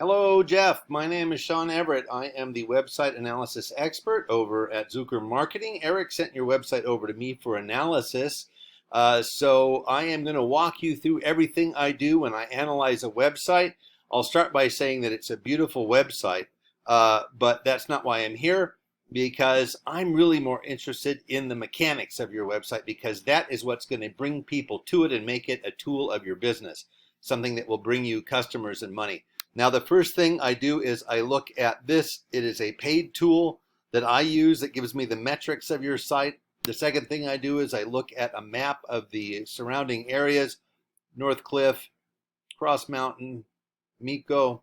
Hello, Jeff. My name is Sean Everett. I am the website analysis expert over at Zucker Marketing. Eric sent your website over to me for analysis. So I am going to walk you through everything I do when I analyze a website. I'll start by saying that it's a beautiful website, but that's not why I'm here, because I'm really more interested in the mechanics of your website, because that is what's going to bring people to it and make it a tool of your business, something that will bring you customers and money. Now, the first thing I do is I look at this. It is a paid tool that I use that gives me the metrics of your site. The second thing I do is I look at a map of the surrounding areas: North Cliff, Cross Mountain, Mico,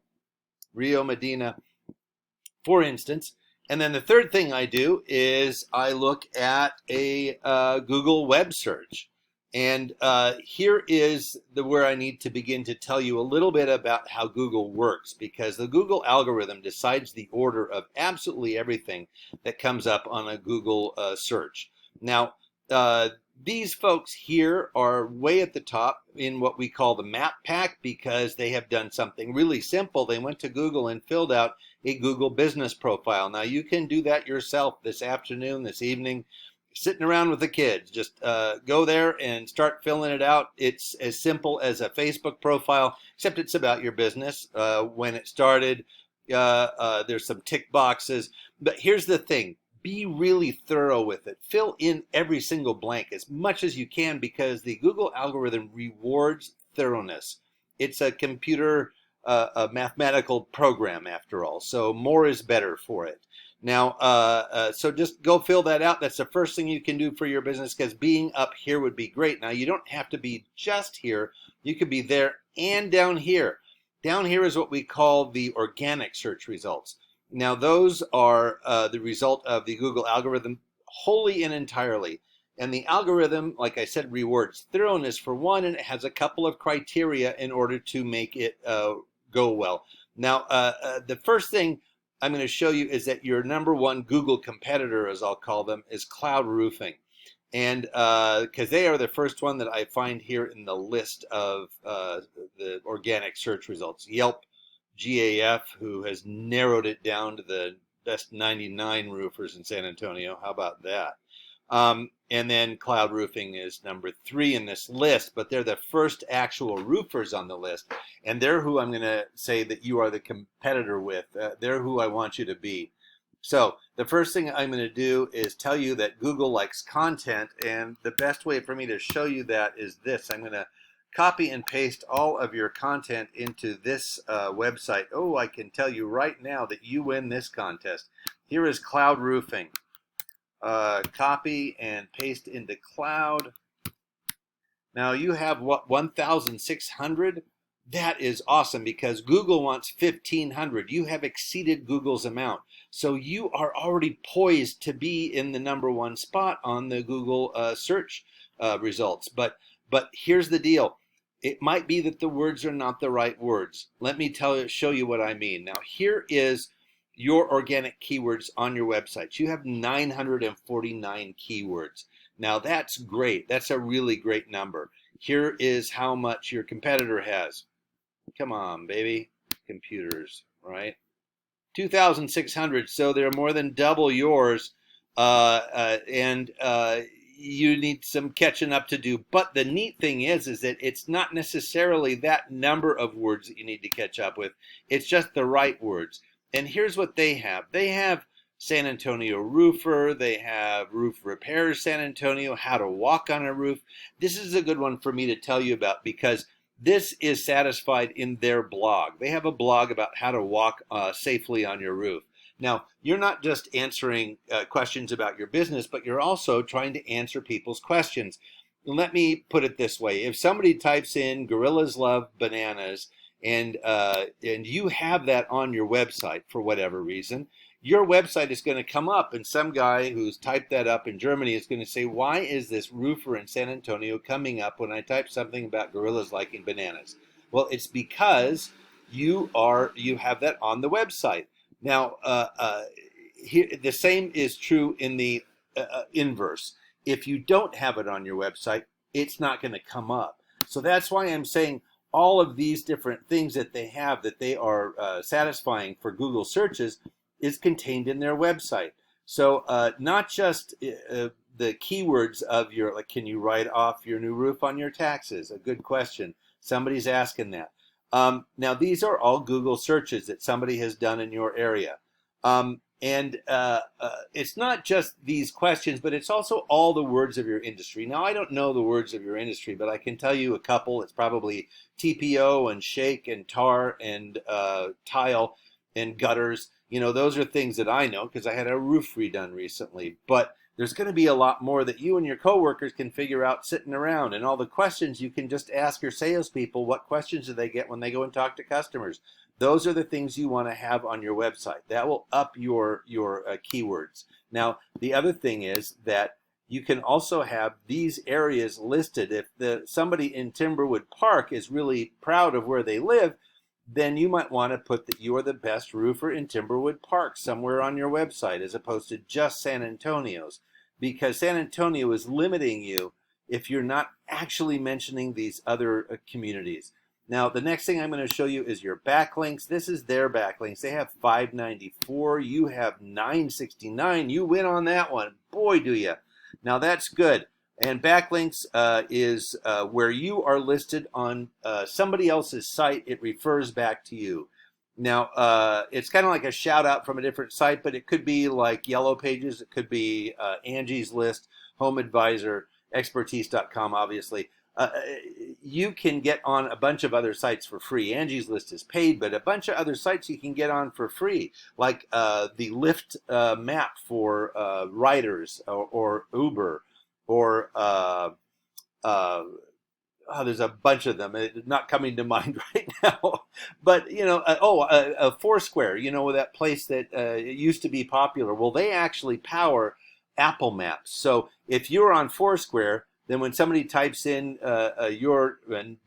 Rio Medina, for instance. And then the third thing I do is I look at a Google web search. And here is where I need to begin to tell you a little bit about how Google works, because the Google algorithm decides the order of absolutely everything that comes up on a Google search. Now, these folks here are way at the top in what we call the map pack, because they have done something really simple. They went to Google and filled out a Google business profile. Now, you can do that yourself this afternoon, this evening, sitting around with the kids. Just go there and start filling it out. It's as simple as a Facebook profile, except it's about your business, when it started. There's some tick boxes. But here's the thing. Be really thorough with it. Fill in every single blank as much as you can, because the Google algorithm rewards thoroughness. It's a computer, a mathematical program after all. So more is better for it. Now, so just go fill that out. That's the first thing you can do for your business, because being up here would be great. Now, you don't have to be just here. You could be there and down here. Down here is what we call the organic search results. Now, those are the result of the Google algorithm wholly and entirely. And the algorithm, like I said, rewards thoroughness for one, and it has a couple of criteria in order to make it go well. Now, the first thing I'm going to show you is that your number one Google competitor, as I'll call them, is Cloud Roofing. And because they are the first one that I find here in the list of the organic search results. Yelp, GAF, who has narrowed it down to the best 99 roofers in San Antonio. How about that? And then Cloud Roofing is number 3 in this list, but they're the first actual roofers on the list. And they're who I'm going to say that you are the competitor with. They're who I want you to be. So the first thing I'm going to do is tell you that Google likes content, and the best way for me to show you that is this. I'm going to copy and paste all of your content into this website. Oh, I can tell you right now that you win this contest. Here is Cloud Roofing. Copy and paste into Cloud. Now you have what, 1,600? That is awesome, because Google wants 1,500. You have exceeded Google's amount. So you are already poised to be in the number one spot on the Google search results. But here's the deal. It might be that the words are not the right words. Let me show you what I mean. Now, here is your organic keywords on your website. You have 949 keywords. Now, that's great. That's a really great number. Here is how much your competitor has. Come on, baby. Computers, right? 2,600. So they're more than double yours. And you need some catching up to do. But the neat thing is that it's not necessarily that number of words that you need to catch up with. It's just the right words. And here's what they have. They have San Antonio roofer. They have roof repairs San Antonio, how to walk on a roof. This is a good one for me to tell you about, because this is satisfied in their blog. They have a blog about how to walk safely on your roof. Now, you're not just answering questions about your business, but you're also trying to answer people's questions. Let me put it this way. If somebody types in "gorillas love bananas," and you have that on your website for whatever reason, your website is going to come up, and some guy who's typed that up in Germany is going to say, why is this roofer in San Antonio coming up when I type something about gorillas liking bananas? Well, it's because you have that on the website. Now, here, the same is true in the inverse. If you don't have it on your website, it's not going to come up. So that's why I'm saying all of these different things that they have that they are satisfying for Google searches is contained in their website. So not just the keywords of your, like, can you write off your new roof on your taxes? A good question. Somebody's asking that. Now, these are all Google searches that somebody has done in your area. And it's not just these questions, but it's also all the words of your industry. Now, I don't know the words of your industry, but I can tell you a couple. It's probably TPO and shake and tar and tile and gutters. You know, those are things that I know because I had a roof redone recently. But there's going to be a lot more that you and your coworkers can figure out sitting around. And all the questions you can just ask your salespeople. What questions do they get when they go and talk to customers? Those are the things you want to have on your website. That will up your keywords. Now, the other thing is that you can also have these areas listed. If somebody in Timberwood Park is really proud of where they live, then you might want to put that you are the best roofer in Timberwood Park somewhere on your website, as opposed to just San Antonio's, because San Antonio is limiting you if you're not actually mentioning these other communities. Now, the next thing I'm going to show you is your backlinks. This is their backlinks. They have 594. You have 969. You win on that one. Boy, do you. Now, that's good. And backlinks is where you are listed on somebody else's site. It refers back to you. Now, it's kind of like a shout out from a different site, but it could be like Yellow Pages. It could be Angie's List, Home Advisor, Expertise.com, obviously. You can get on a bunch of other sites for free. Angie's List is paid, but a bunch of other sites you can get on for free, like the Lyft map for riders, or Uber, or there's a bunch of them. It's not coming to mind right now. But, you know, Foursquare, you know, that place that it used to be popular. Well, they actually power Apple Maps. So if you're on Foursquare, then when somebody types in your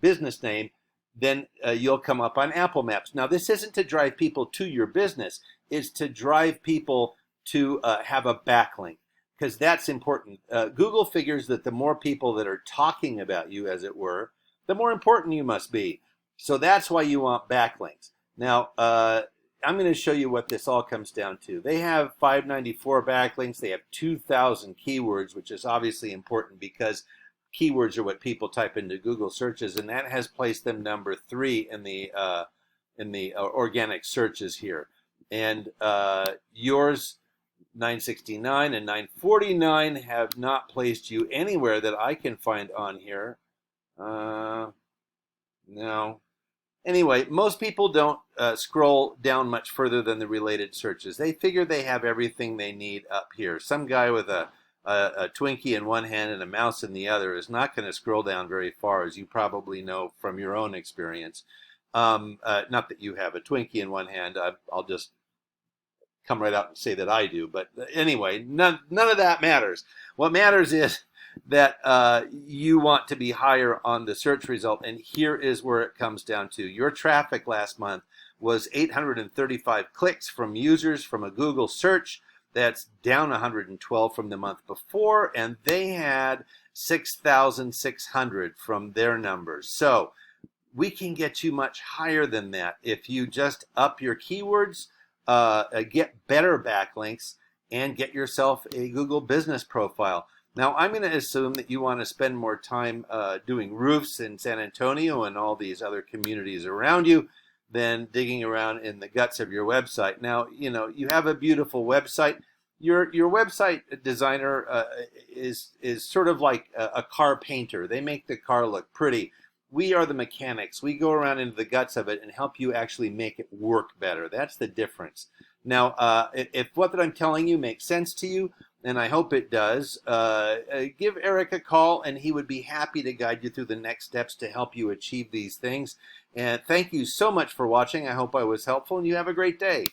business name, then you'll come up on Apple Maps. Now, this isn't to drive people to your business. It's to drive people to have a backlink, because that's important. Google figures that the more people that are talking about you, as it were, the more important you must be. So that's why you want backlinks. Now, I'm going to show you what this all comes down to. They have 594 backlinks. They have 2,000 keywords, which is obviously important because keywords are what people type into Google searches, and that has placed them number 3 in the organic searches here. And yours, 969 and 949, have not placed you anywhere that I can find on here. No. Anyway, most people don't scroll down much further than the related searches. They figure they have everything they need up here. Some guy with a Twinkie in one hand and a mouse in the other is not going to scroll down very far, as you probably know from your own experience. Not that you have a Twinkie in one hand. I'll just come right out and say that I do. But anyway, none of that matters. What matters is that you want to be higher on the search result. And here is where it comes down to. Your traffic last month was 835 clicks from users from a Google search. That's down 112 from the month before. And they had 6,600 from their numbers. So we can get you much higher than that if you just up your keywords, get better backlinks, and get yourself a Google business profile. Now, I'm going to assume that you want to spend more time doing roofs in San Antonio and all these other communities around you than digging around in the guts of your website. Now, you know, you have a beautiful website. Your website designer is sort of like a car painter. They make the car look pretty. We are the mechanics. We go around into the guts of it and help you actually make it work better. That's the difference. Now, if what I'm telling you makes sense to you, and I hope it does, give Eric a call, and he would be happy to guide you through the next steps to help you achieve these things. And thank you so much for watching. I hope I was helpful, and you have a great day.